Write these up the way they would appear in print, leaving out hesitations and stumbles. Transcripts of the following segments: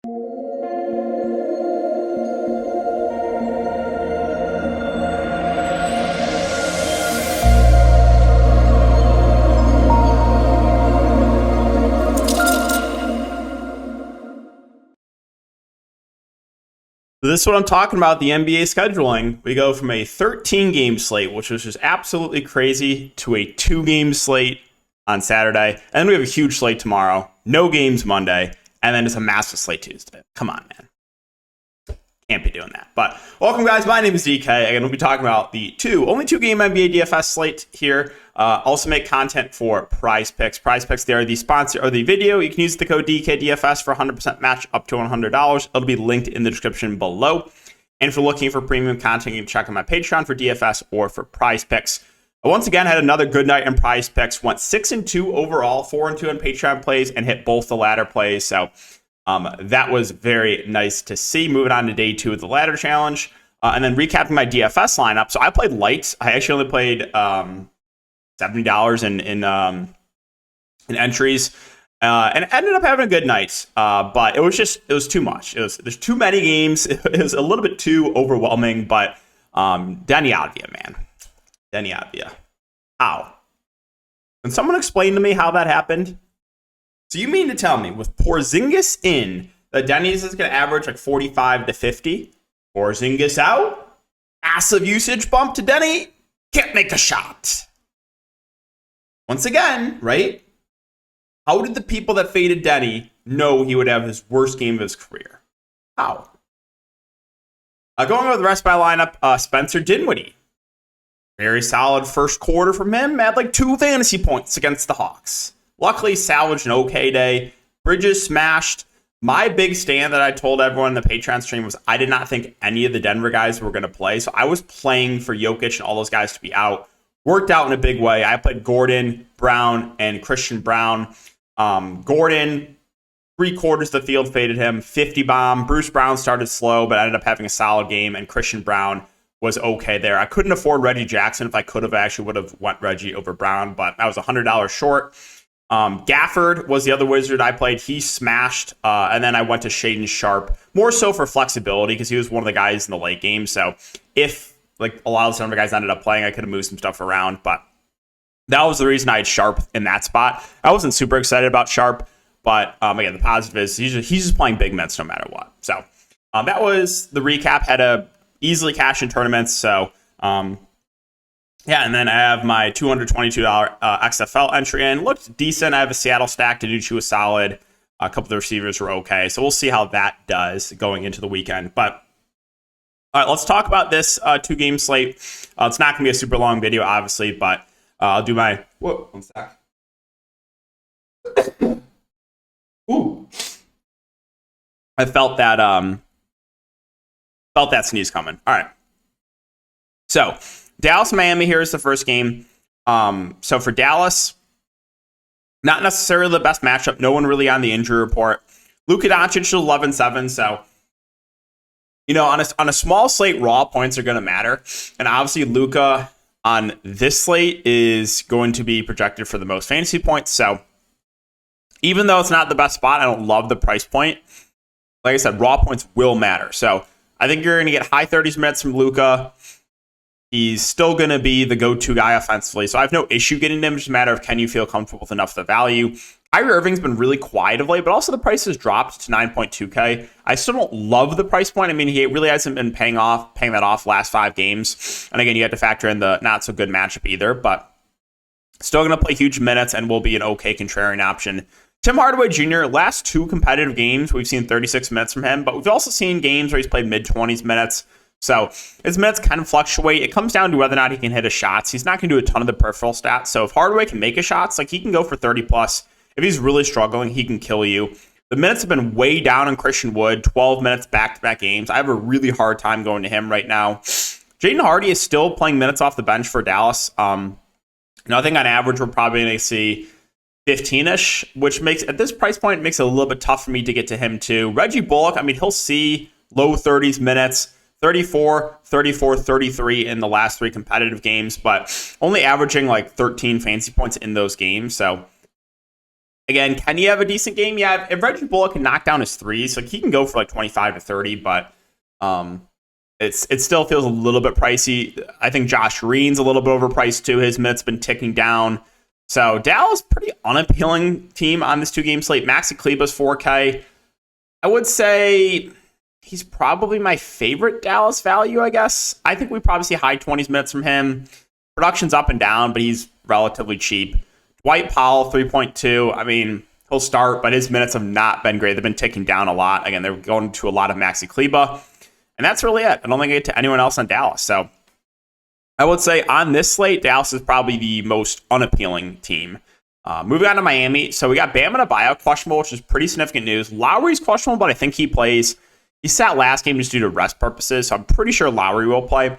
This is what I'm talking about, the NBA scheduling. We go from a 13-game slate, which was just absolutely crazy, to a 2-game slate on Saturday. And then we have a huge slate tomorrow, no games Monday, and then it's a massive slate Tuesday. Come on, man. Can't be doing that. But welcome, guys. My name is DK. Again, we'll be talking about the only 2-game NBA DFS slate here. Also make content for Prize Picks. Prize Picks, they are the sponsor of the video. You can use the code DKDFS for 100% match up to $100. It'll be linked in the description below. And if you're looking for premium content, you can check out my Patreon for DFS or for Prize Picks. I once again had another good night in Prize Picks. Went 6-2 overall, 4-2 in Patreon plays, and hit both the ladder plays. So that was very nice to see. Moving on to day 2 of the ladder challenge. And then recapping my DFS lineup. So I played light. I actually only played $70 in entries. And ended up having a good night. But it was too much. There's too many games. It was a little bit too overwhelming. But Deni Avdija, man. Deni Avdija. How? Can someone explain to me how that happened? So you mean to tell me with Porzingis in, that Deni's is going to average like 45 to 50? Porzingis out? Massive usage bump to Deni? Can't make a shot. Once again, right? How did the people that faded Deni know he would have his worst game of his career? How? Going over the rest of my lineup, Spencer Dinwiddie. Very solid first quarter from him. Had like 2 fantasy points against the Hawks. Luckily, salvaged an okay day. Bridges smashed. My big stand that I told everyone in the Patreon stream was I did not think any of the Denver guys were going to play. So I was playing for Jokic and all those guys to be out. Worked out in a big way. I played Gordon, Brown, and Christian Brown. Gordon, 3/4 of the field faded him. 50 bomb. Bruce Brown started slow, but ended up having a solid game. And Christian Brown was okay there. I couldn't afford Reggie Jackson. If I could have, I actually would have went Reggie over Brown, but I was $100 short. Gafford was the other wizard I played. He smashed. And then I went to Shaedon Sharpe, more so for flexibility because he was one of the guys in the late game. So if like a lot of the other guys ended up playing, I could have moved some stuff around. But that was the reason I had Sharpe in that spot. I wasn't super excited about Sharpe, but again, the positive is he's just playing big minutes no matter what. So that was the recap. Had a easily cash in tournaments. So yeah, and then I have my $222 XFL entry in. Looked decent. I have a Seattle stack. Danucci was solid. A couple of the receivers were okay. So we'll see how that does going into the weekend. But all right, let's talk about this 2-game slate. It's not going to be a super long video, obviously, but I'll do my... Whoa, one sec. Ooh. I felt that sneeze coming. All right. So... Dallas-Miami here is the first game. So for Dallas, not necessarily the best matchup. No one really on the injury report. Luka Doncic is 11-7. So, you know, on a small slate, raw points are going to matter. And obviously, Luka on this slate is going to be projected for the most fantasy points. So even though it's not the best spot, I don't love the price point. Like I said, raw points will matter. So I think you're going to get high 30s minutes from Luka. He's still going to be the go-to guy offensively, so I have no issue getting him. It's just a matter of can you feel comfortable with enough of the value. Kyrie Irving's been really quiet of late, but also the price has dropped to 9.2K. I still don't love the price point. I mean, he really hasn't been paying that off last 5 games. And again, you have to factor in the not-so-good matchup either, but still going to play huge minutes and will be an okay contrarian option. Tim Hardaway Jr., last 2 competitive games, we've seen 36 minutes from him, but we've also seen games where he's played mid-20s minutes. So his minutes kind of fluctuate. It comes down to whether or not he can hit his shots. He's not going to do a ton of the peripheral stats. So if Hardaway can make his shots, like he can go for 30 plus. If he's really struggling, he can kill you. The minutes have been way down on Christian Wood, 12 minutes back-to-back games. I have a really hard time going to him right now. Jaden Hardy is still playing minutes off the bench for Dallas. I think on average, we're probably going to see 15-ish, which makes, at this price point, makes it a little bit tough for me to get to him too. Reggie Bullock, I mean, he'll see low 30s minutes. 34, 34, 33 in the last 3 competitive games, but only averaging like 13 fantasy points in those games. So Again, can he have a decent game? Yeah, if Reggie Bullock can knock down his threes, like he can go for like 25 to 30, but it still feels a little bit pricey. I think Josh Green's a little bit overpriced too. His minutes been ticking down. So Dallas, pretty unappealing team on this 2-game slate. Maxi Kleber's 4K. I would say he's probably my favorite Dallas value, I guess. I think we probably see high 20s minutes from him. Production's up and down, but he's relatively cheap. Dwight Powell, 3.2. I mean, he'll start, but his minutes have not been great. They've been ticking down a lot. Again, they're going to a lot of Maxi Kleber. And that's really it. I don't think I get to anyone else on Dallas. So I would say on this slate, Dallas is probably the most unappealing team. Moving on to Miami. So we got Bam Adebayo questionable, which is pretty significant news. Lowry's questionable, but I think he plays. He sat last game just due to rest purposes, so I'm pretty sure Lowry will play.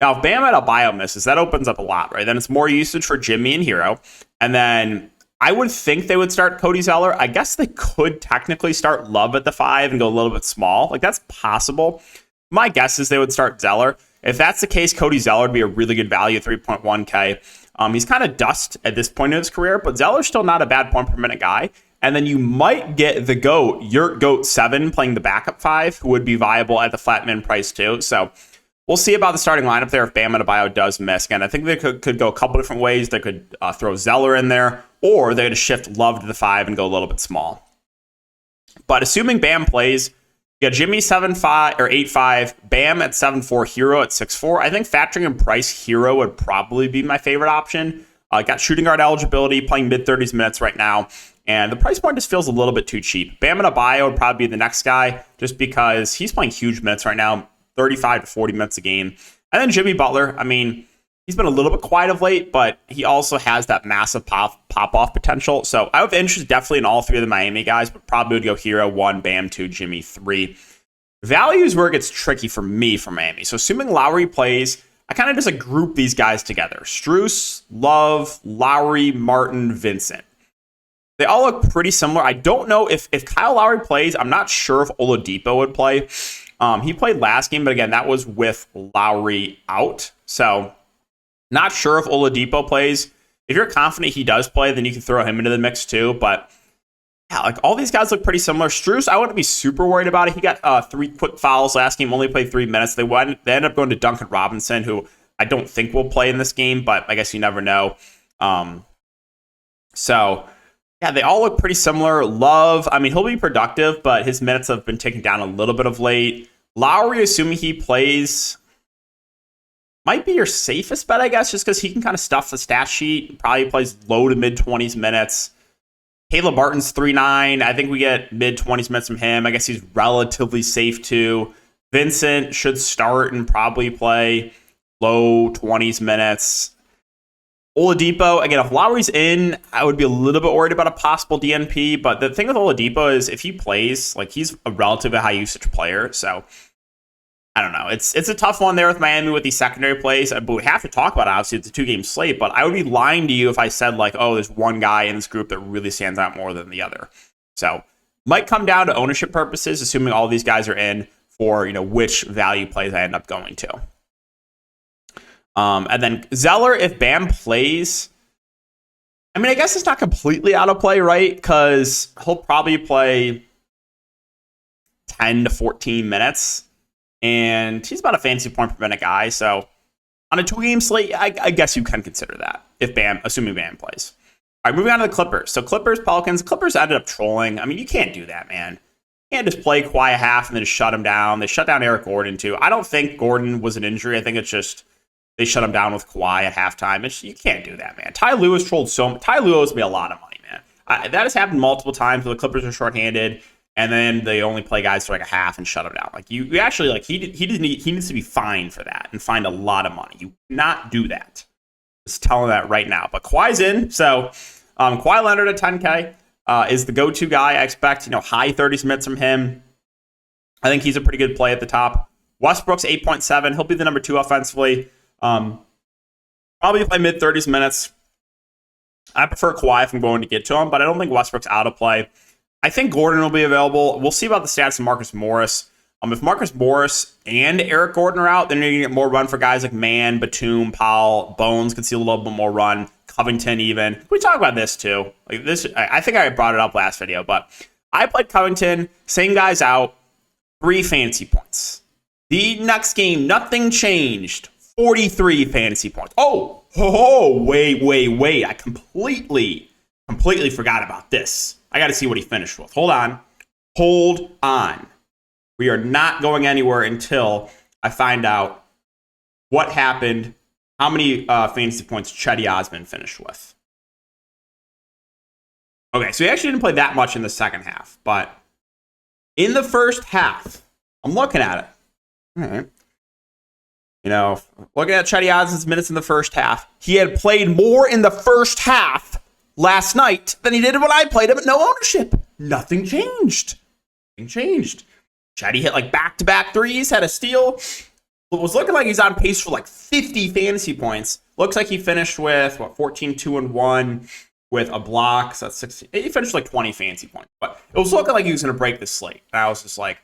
Now, if Bam Adebayo misses, that opens up a lot, right? Then it's more usage for Jimmy and Hero. And then I would think they would start Cody Zeller. I guess they could technically start Love at the 5 and go a little bit small. Like, that's possible. My guess is they would start Zeller. If that's the case, Cody Zeller would be a really good value, 3.1K. He's kind of dust at this point in his career, but Zeller's still not a bad point per minute guy. And then you might get the GOAT, Yurt Goat 7, playing the backup 5, who would be viable at the flat min price too. So we'll see about the starting lineup there if Bam Adebayo does miss. Again, I think they could go a couple different ways. They could throw Zeller in there, or they could shift Love to the 5 and go a little bit small. But assuming Bam plays, you got Jimmy 7.5 or 8.5, Bam at 7.4, Hero at 6.4. I think factoring in price, Hero would probably be my favorite option. Got shooting guard eligibility, playing mid-30s minutes right now. And the price point just feels a little bit too cheap. Bam Adebayo would probably be the next guy just because he's playing huge minutes right now, 35 to 40 minutes a game. And then Jimmy Butler, I mean, he's been a little bit quiet of late, but he also has that massive pop-off potential. So I have interest definitely in all three of the Miami guys, but probably would go Hero 1, Bam 2, Jimmy 3. Value is where it gets tricky for me for Miami. So assuming Lowry plays, I kind of just group these guys together. Strus, Love, Lowry, Martin, Vincent. They all look pretty similar. I don't know if Kyle Lowry plays. I'm not sure if Oladipo would play. He played last game, but again, that was with Lowry out. So not sure if Oladipo plays. If you're confident he does play, then you can throw him into the mix too. But yeah, like all these guys look pretty similar. Strus, I wouldn't be super worried about it. He got 3 quick fouls last game, only played 3 minutes. They ended up going to Duncan Robinson, who I don't think will play in this game, but I guess you never know. So yeah, they all look pretty similar. Love, I mean, he'll be productive, but his minutes have been taken down a little bit of late. Lowry, assuming he plays, might be your safest bet, I guess, just because he can kind of stuff the stat sheet. Probably plays low to mid-20s minutes. Caleb Martin's 3.9. I think we get mid-20s minutes from him. I guess he's relatively safe too. Vincent should start and probably play low 20s minutes. Oladipo, again, if Lowry's in, I would be a little bit worried about a possible DNP. But the thing with Oladipo is if he plays, like he's a relatively high usage player. So I don't know. It's a tough one there with Miami with these secondary plays. But we have to talk about it. Obviously, it's a 2-game slate. But I would be lying to you if I said like, oh, there's one guy in this group that really stands out more than the other. So might come down to ownership purposes, assuming all these guys are in for which value plays I end up going to. And then Zeller, if Bam plays, I mean, I guess it's not completely out of play, right? Because he'll probably play 10 to 14 minutes. And he's about a fantasy point per minute guy. So on a 2-game slate, I guess you can consider that, assuming Bam plays. All right, moving on to the Clippers. So Clippers, Pelicans. Clippers ended up trolling. I mean, you can't do that, man. You can't just play Kawhi half and then just shut him down. They shut down Eric Gordon, too. I don't think Gordon was an injury. I think it's just they shut him down with Kawhi at halftime. You can't do that, man. Ty Lue has trolled Ty Lue owes me a lot of money, man. That has happened multiple times where the Clippers are shorthanded, and then they only play guys for like a half and shut them down. Like you actually like he needs to be fined for that and fined a lot of money. You cannot do that. Just telling that right now. But Kawhi's in, so Kawhi Leonard at 10K is the go-to guy. I expect high 30s minutes from him. I think he's a pretty good play at the top. Westbrook's 8.7. He'll be the number 2 offensively. Probably play mid-30s minutes. I prefer Kawhi if I'm going to get to him, but I don't think Westbrook's out of play. I think Gordon will be available. We'll see about the stats of Marcus Morris. If Marcus Morris and Eric Gordon are out, then you're going to get more run for guys like Mann, Batum, Powell, Bones can see a little bit more run. Covington even. We talk about this too. Like this, I think I brought it up last video, but I played Covington, same guy's out, 3 fantasy points. The next game, nothing changed, 43 fantasy points. Wait. I completely forgot about this. I got to see what he finished with. Hold on. We are not going anywhere until I find out what happened, how many fantasy points Chetty Osman finished with. Okay, so he actually didn't play that much in the second half, but in the first half, I'm looking at it. All right. You know, looking at Chetty Osman's minutes in the first half, he had played more in the first half last night than he did when I played him at no ownership. Nothing changed. Chetty hit like back-to-back threes, had a steal. It was looking like he's on pace for like 50 fantasy points. Looks like he finished with, 14, 2, and 1 with a block. So that's 16. He finished like 20 fantasy points. But it was looking like he was going to break the slate. And I was just like,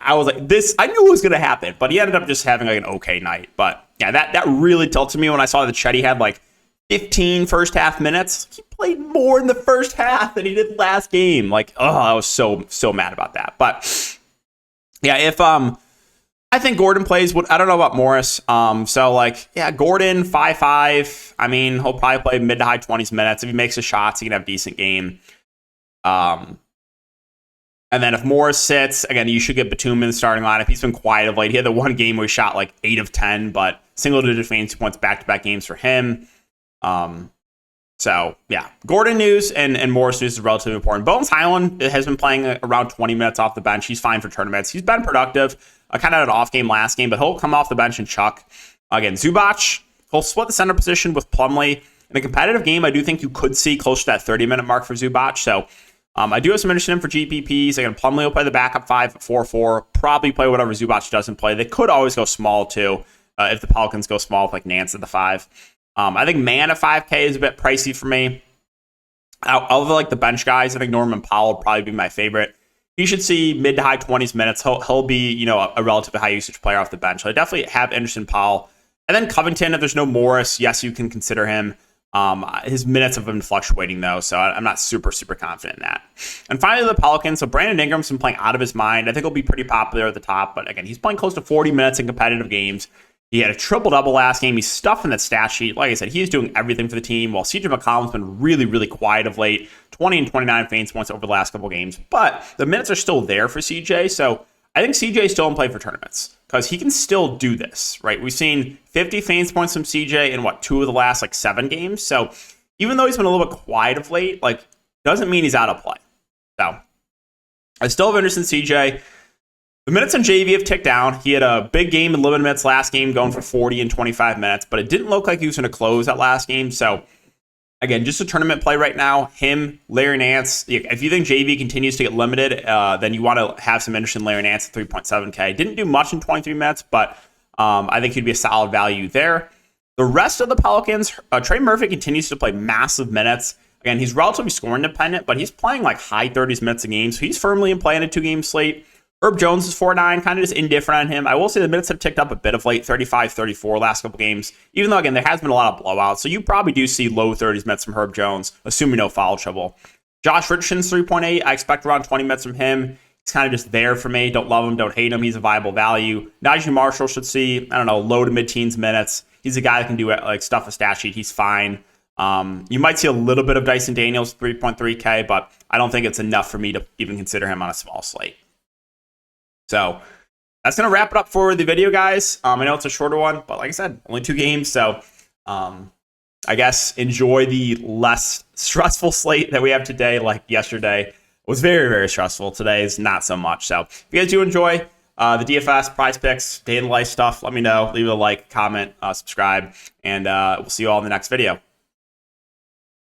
I was like, this, I knew it was going to happen. But he ended up just having like an okay night. But yeah, that really tilted me when I saw that Chetty had like 15 first half minutes. He played more in the first half than he did last game. Like, I was so mad about that. But yeah, if I think Gordon plays. I don't know about Morris. So like, yeah, Gordon 5-5. I mean, he'll probably play mid to high 20s minutes. If he makes the shots, he can have a decent game. And then if Morris sits, again, you should get Batum in the starting lineup. He's been quiet of late. He had the one game where he shot like 8 of 10, but single-digit fantasy points back-to-back games for him. So yeah, Gordon news and Morris news is relatively important. Bones Highland has been playing around 20 minutes off the bench. He's fine for tournaments. He's been productive. Kind of had an off game last game, but he'll come off the bench and chuck. Again, Zubac, he'll split the center position with Plumlee. In a competitive game, I do think you could see close to that 30-minute mark for Zubac. So I do have some interest in him for GPPs. Again, Plumlee will play the backup 5 at 4-4. Probably play whatever Zubac doesn't play. They could always go small too if the Pelicans go small with like Nance at the 5. I think Man at 5K is a bit pricey for me. Out of like the bench guys, I think Norman Powell would probably be my favorite. He should see mid to high 20s minutes. He'll be, a relatively high usage player off the bench. So I definitely have interest in Powell. And then Covington, if there's no Morris, yes, you can consider him. His minutes have been fluctuating though, so I'm not super confident in that. And finally, the Pelicans. So Brandon Ingram's been playing out of his mind. I think he'll be pretty popular at the top, but again, he's playing close to 40 minutes in competitive games. He had a triple-double last game. He's stuffing that stat sheet. Like I said, he's doing everything for the team, while CJ McCollum's been really quiet of late. 20 and 29 fantasy points over the last couple games. But the minutes are still there for CJ, so I think CJ is still in play for tournaments because he can still do this, right? We've seen 50 fantasy points from CJ in, 2 of the last, 7 games. So even though he's been a little bit quiet of late, doesn't mean he's out of play. So I still have interest in CJ. The minutes on JV have ticked down. He had a big game in limited minutes last game, going for 40 and 25 minutes, but it didn't look like he was going to close that last game. So, again, just a tournament play right now. Him, Larry Nance. If you think JV continues to get limited, then you want to have some interest in Larry Nance at 3.7K. Didn't do much in 23 minutes, but I think he'd be a solid value there. The rest of the Pelicans, Trey Murphy continues to play massive minutes. Again, he's relatively scoring dependent, but he's playing high 30s minutes a game, so he's firmly in play in a 2-game slate. Herb Jones is 4-9, kind of just indifferent on him. I will say the minutes have ticked up a bit of late, 35-34 last couple games, even though, again, there has been a lot of blowouts. So you probably do see low 30s minutes from Herb Jones, assuming no foul trouble. Josh Richardson's 3.8. I expect around 20 minutes from him. He's kind of just there for me. Don't love him, don't hate him. He's a viable value. Najee Marshall should see, low to mid-teens minutes. He's a guy that can do stuff a stat sheet. He's fine. You might see a little bit of Dyson Daniels, 3.3K, but I don't think it's enough for me to even consider him on a small slate. So that's going to wrap it up for the video, guys. I know it's a shorter one, but like I said, only 2 games. So I guess enjoy the less stressful slate that we have today. Like yesterday it was very stressful. Today is not so much. So if you guys do enjoy the DFS, prize picks, day in the life stuff, let me know. Leave a like, comment, subscribe, and we'll see you all in the next video.